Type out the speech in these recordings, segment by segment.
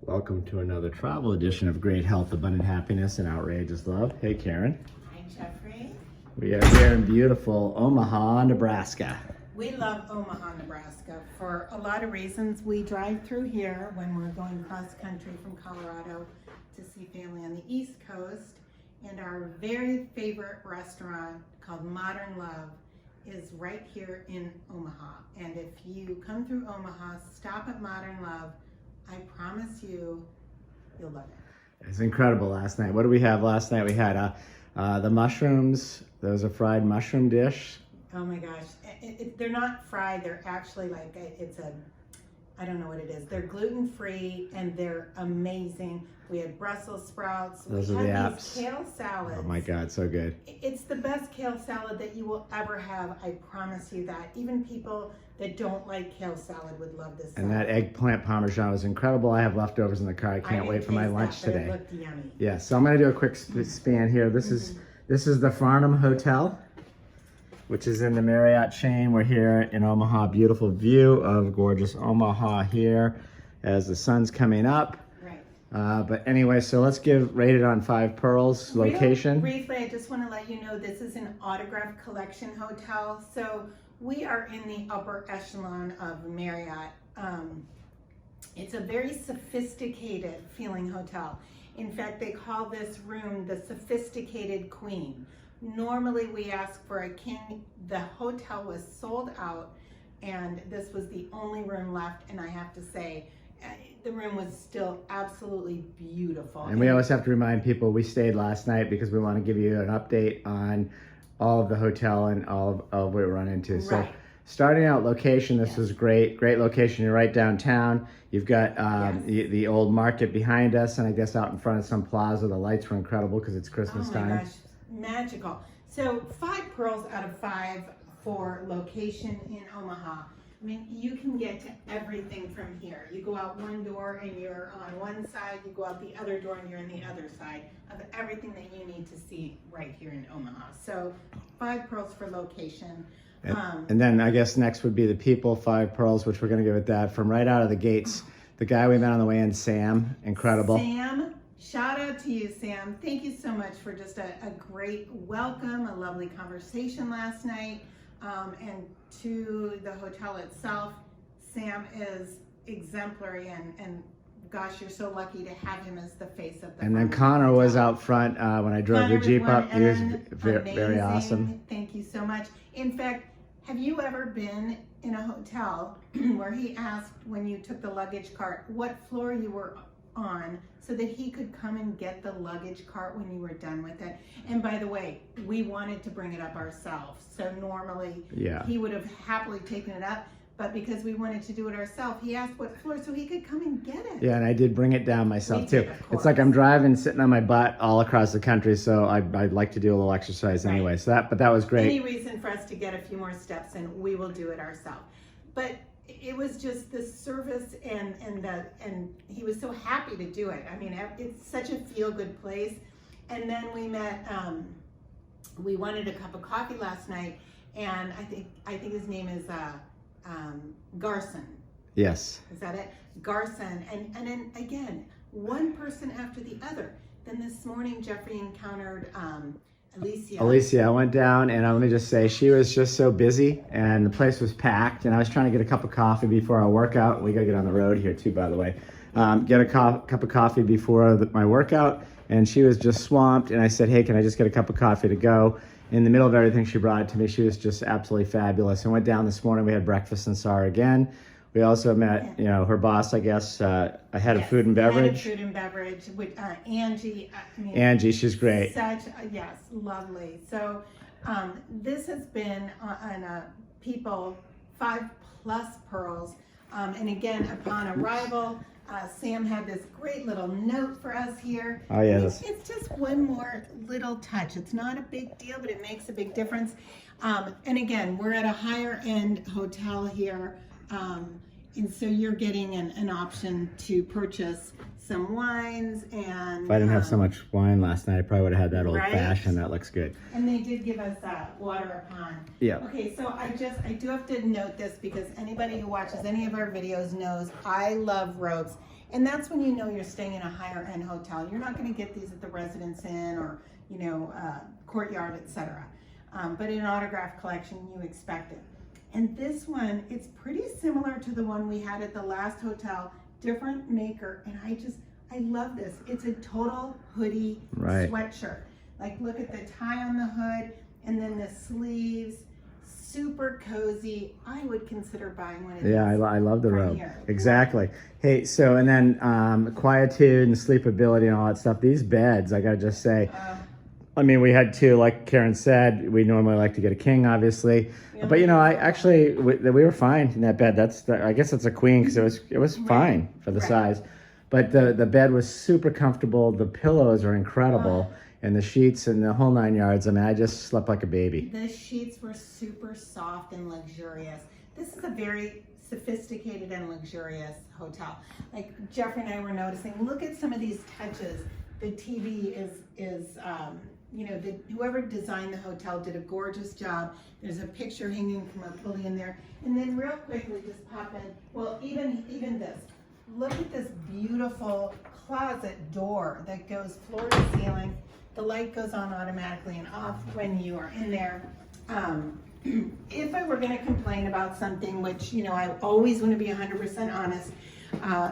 Welcome to another travel edition of Great Health, Abundant Happiness, and Outrageous Love. Hey, Karen. Hi, Jeffrey. We are here in beautiful Omaha, Nebraska. We love Omaha, Nebraska for a lot of reasons. We drive through here when we're going cross country from Colorado to see family on the East Coast. And our very favorite restaurant called Modern Love is right here in Omaha. And if you come through Omaha, stop at Modern Love. I promise you'll love it. It's incredible last night. What did we have last night? We had the mushrooms. There was a fried mushroom dish. Oh my gosh. They're not fried. They're actually like, I don't know what it is. They're gluten-free and they're amazing. We had Brussels sprouts. Those we are the had apps. these kale salads. Oh my God, so good. It's the best kale salad that you will ever have. I promise you that. Even people that don't like kale salad would love this salad. And that eggplant parmesan was incredible. I have leftovers in the car. I can't wait for my lunch today. It looked yummy. Yeah, so I'm gonna do a quick span here. This is the Farnam Hotel, which is in the Marriott chain. We're here in Omaha. Beautiful view of gorgeous Omaha here as the sun's coming up. Right. But anyway, so let's rate it on 5 pearls. Location. Real briefly, I just want to let you know this is an Autograph Collection hotel. So we are in the upper echelon of Marriott. It's a very sophisticated feeling hotel. In fact, they call this room the Sophisticated Queen. Normally we ask for a king. The hotel was sold out and this was the only room left, and I have to say the room was still absolutely beautiful. And we always have to remind people we stayed last night because we want to give you an update on all of the hotel and all of what we run into. Right. So starting out location, this was great location. You're right downtown. You've got the old market behind us, and I guess out in front of some plaza. The lights were incredible because it's Christmas time. Oh my gosh, magical. So 5 pearls out of 5 for location in Omaha. I mean, you can get to everything from here. You go out one door and you're on one side, you go out the other door and you're on the other side of everything that you need to see right here in Omaha. So 5 pearls for location. And then I guess next would be the people, 5 pearls, which we're going to give it that. From right out of the gates, the guy we met on the way in, Sam, incredible. Sam, shout out to you, Sam. Thank you so much for just a great welcome, a lovely conversation last night. And to the hotel itself, Sam is exemplary, and gosh, you're so lucky to have him as the face of the And then Farnam Connor Hotel. was out front when I drove the Jeep up. He was very awesome. Thank you so much. In fact, have you ever been in a hotel where he asked when you took the luggage cart what floor you were on so that he could come and get the luggage cart when you were done with it? And by the way, we wanted to bring it up ourselves. So normally he would have happily taken it up, but because we wanted to do it ourselves, he asked what floor so he could come and get it. Yeah, and I did bring it down myself too. Of course. It's like I'm driving, sitting on my butt all across the country, so I'd like to do a little exercise anyway. So that was great. Any reason for us to get a few more steps in, we will do it ourselves. But it was just the service and he was so happy to do it. I mean, it's such a feel-good place. And then we met, we wanted a cup of coffee last night, and I think his name is Garson. Yes. Is that it? Garson. And then again, one person after the other. Then this morning, Jeffrey encountered Alicia. Alicia, I went down, and let me just say, she was just so busy, and the place was packed, and I was trying to get a cup of coffee before our workout. We got to get on the road here too, by the way. Get a cup of coffee before my workout, and she was just swamped, and I said, hey, can I just get a cup of coffee to go? In the middle of everything she brought it to me, she was just absolutely fabulous. I went down this morning, we had breakfast and saw her again. We also met, her boss, I guess, head of food and beverage. Head of food and beverage, with Angie. Angie, she's great. Yes, lovely. So this has been on people 5+ pearls. And again, upon arrival, Sam had this great little note for us here. Oh, yes. It's just one more little touch. It's not a big deal, but it makes a big difference. And again, we're at a higher end hotel here. And so you're getting an option to purchase some wines, and if I didn't have so much wine last night, I probably would have had that old fashioned. That looks good. And they did give us water upon. Yeah. Okay, so I do have to note this because anybody who watches any of our videos knows I love robes. And that's when you know you're staying in a higher end hotel. You're not gonna get these at the Residence Inn or, Courtyard, etc. But in Autograph Collection, you expect it. And this one, it's pretty similar to the one we had at the last hotel, different maker, and I love this. It's a total hoodie sweatshirt. Like, look at the tie on the hood, and then the sleeves, super cozy. I would consider buying one of these. Yeah, I love the robe. Here. Exactly. Hey, so, and then quietude and sleepability and all that stuff. These beds, I gotta just say, I mean, we had two, like Karen said. We normally like to get a king, obviously, but we were fine in that bed. I guess it's a queen because it was fine for the size, but the bed was super comfortable. The pillows are incredible, and the sheets and the whole 9 yards. I mean, I just slept like a baby. The sheets were super soft and luxurious. This is a very sophisticated and luxurious hotel. Like Jeffrey and I were noticing, look at some of these touches. The TV is whoever designed the hotel did a gorgeous job. There's a picture hanging from a pulley in there. And then real quickly, just pop in, well, even this. Look at this beautiful closet door that goes floor to ceiling. The light goes on automatically and off when you are in there. If I were gonna complain about something, which, I always wanna be 100% honest,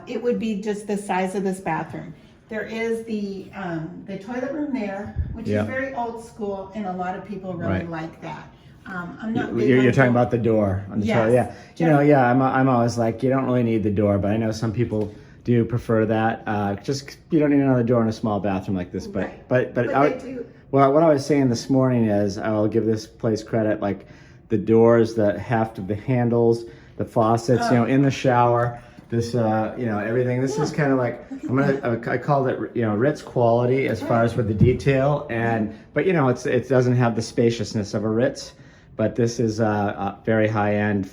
it would be just the size of this bathroom. There is the toilet room there, which is very old school, and a lot of people really like that. I'm not. You're talking about the door on the toilet, yeah. I'm always like, you don't really need the door, but I know some people do prefer that. Just you don't need another door in a small bathroom like this, but they do. Well, what I was saying this morning is I will give this place credit, like the doors, the heft of the handles, the faucets, in the shower. This, everything. This is kind of like I called it, Ritz quality as far as with the detail, but it doesn't have the spaciousness of a Ritz, but this is very high end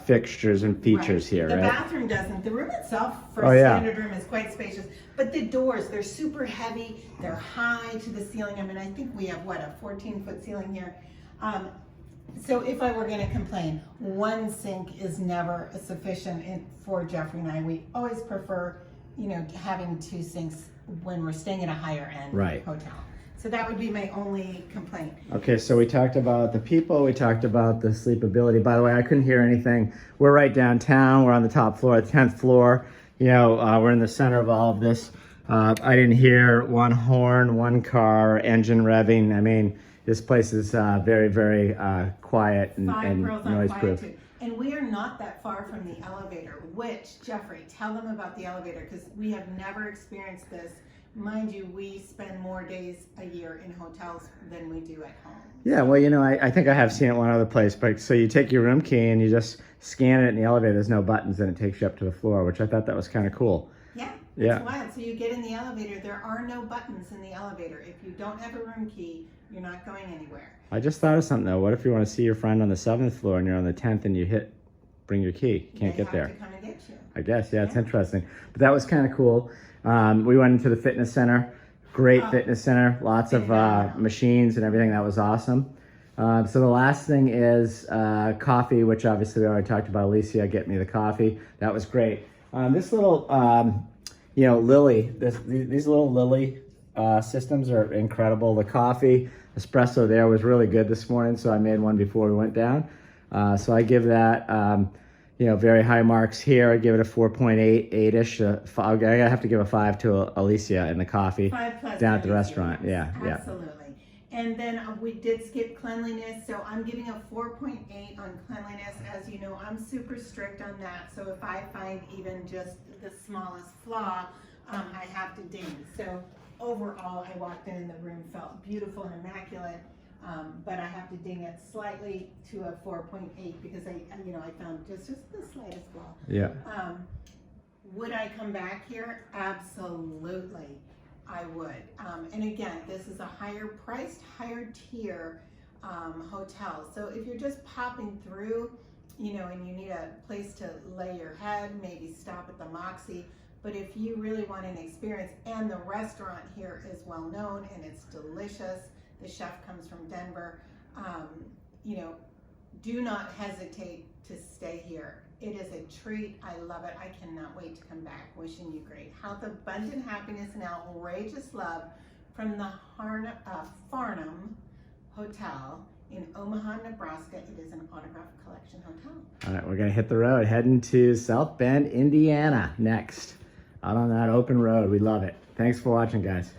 fixtures and features here. The bathroom doesn't. The room itself for a standard room is quite spacious, but the doors, they're super heavy. They're high to the ceiling. I mean, I think we have a 14-foot ceiling here. So if I were going to complain, one sink is never sufficient for Jeffrey and I. We always prefer, having two sinks when we're staying at a higher end hotel. So that would be my only complaint. Okay, so we talked about the people, we talked about the sleepability. By the way, I couldn't hear anything. We're right downtown. We're on the top floor, the 10th floor. We're in the center of all of this. I didn't hear one horn, one car, engine revving. I mean, this place is very, very quiet and noise-proof. And we are not that far from the elevator, which, Jeffrey, tell them about the elevator, because we have never experienced this. Mind you, we spend more days a year in hotels than we do at home. Yeah, well, I think I have seen it one other place, but so you take your room key and you just scan it in the elevator. There's no buttons, and it takes you up to the floor, which I thought that was kind of cool. Yeah, it's wild. So you get in the elevator. There are no buttons in the elevator. If you don't have a room key, you're not going anywhere. I just thought of something though. What if you want to see your friend on the 7th floor and you're on the 10th and you bring your key? You can't get there. They have to come and get you. I guess, it's interesting. But that was kind of cool. We went into the fitness center. Great fitness center. Lots of machines and everything. That was awesome. So the last thing is coffee, which obviously we already talked about. Alicia get me the coffee. That was great. This little, Lily, these little Lily systems are incredible. The coffee espresso there was really good this morning, so I made one before we went down. So I give that, very high marks here. I give it a 4.8, 8-ish. I have to give a 5 to Alicia in the coffee 5+ down at the restaurant. Yeah, absolutely. And then we did skip cleanliness, so I'm giving a 4.8 on cleanliness. As you know, I'm super strict on that. So if I find even just the smallest flaw, I have to ding. So overall, I walked in and the room felt beautiful and immaculate, but I have to ding it slightly to a 4.8 because I found just the slightest flaw. Yeah. Would I come back here? Absolutely. I would. And again, this is a higher priced, higher tier hotel. So if you're just popping through, and you need a place to lay your head, maybe stop at the Moxie. But if you really want an experience, and the restaurant here is well known and it's delicious, the chef comes from Denver, do not hesitate to stay here. It is a treat. I love it. I cannot wait to come back. Wishing you great health, abundant happiness, and outrageous love from the Farnam Hotel in Omaha, Nebraska. It is an Autograph Collection hotel. All right, we're gonna hit the road, heading to South Bend, Indiana next. Out on that open road. We love it. Thanks for watching, guys.